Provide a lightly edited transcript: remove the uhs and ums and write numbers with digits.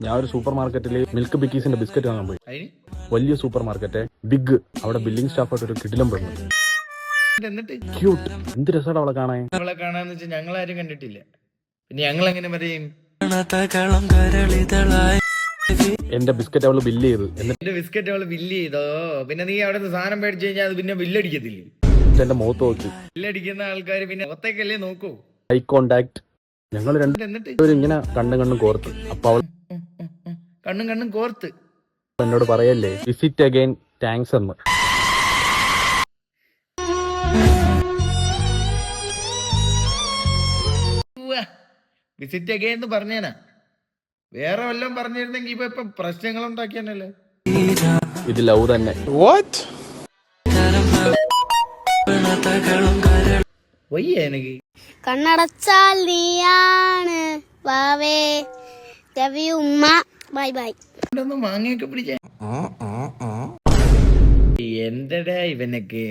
ഞാൻ ഒരു സൂപ്പർ മാർക്കറ്റിൽ മിൽക്ക് ബിക്കീസിന്റെ ബിസ്ക്കറ്റ് വാങ്ങാൻ പോയി. വലിയ സൂപ്പർ മാർക്കറ്റ് ബിഗ്. അവിടെ ബില്ലിംഗ് സ്റ്റാഫായിട്ട് ഒരു കിടിലം പെണ്ണു. ക്യൂട്ട്. എന്ത് രസമാണ് അവളെ കാണാൻ. അവളെ കാണാന്ന് വെച്ചാൽ ഞങ്ങൾ ആരും കണ്ടിട്ടില്ല. പിന്നെ ഞങ്ങൾ എങ്ങനെ പറയും? എന്റെ ബിസ്ക്കറ്റ് അവള് ബില്ല് ചെയ്തു. എന്റെ ബിസ്ക്കറ്റ് അവള് ബില്ല് ചെയ്തോ? പിന്നെ നീ അവിടെ നിന്ന് സാധനം മേടിച്ചു കഴിഞ്ഞാൽ അത് പിന്നെ ബില്ലടിക്കത്തില്ലേ? എന്റെ മുഖത്ത് നോക്കി. ബില്ലടിക്കുന്ന ആൾക്കാർ പിന്നെ ഒത്തേക്കല്ലേ നോക്കൂ. Eye contact. ഞങ്ങൾ രണ്ടുപേരും ഇങ്ങനെ കണ്ണും കോർത്ത്. അപ്പൊ അവൾ കണ്ണും കോർത്ത് എന്നോട് പറയല്ലേ വിസിറ്റ് അഗൈൻ താങ്ക്സ് എന്ന്. വിസിറ്റ് അഗൈൻ എന്ന് പറഞ്ഞേനാ. വേറെ വല്ലതും പറഞ്ഞിരുന്നെങ്കിൽ ഇപ്പൊ പ്രശ്നങ്ങൾ ഉണ്ടാക്കിയാനല്ലേ. ഇത് ലവ് തന്നെ. എനിക്ക് കണ്ണടച്ചാൽ നീയാണ് വാവേ. ലവ് യു ഉമ്മ. Bye bye. മാങ്ങയൊക്കെ പിടിച്ച എന്തടാ ഇവനൊക്കെ.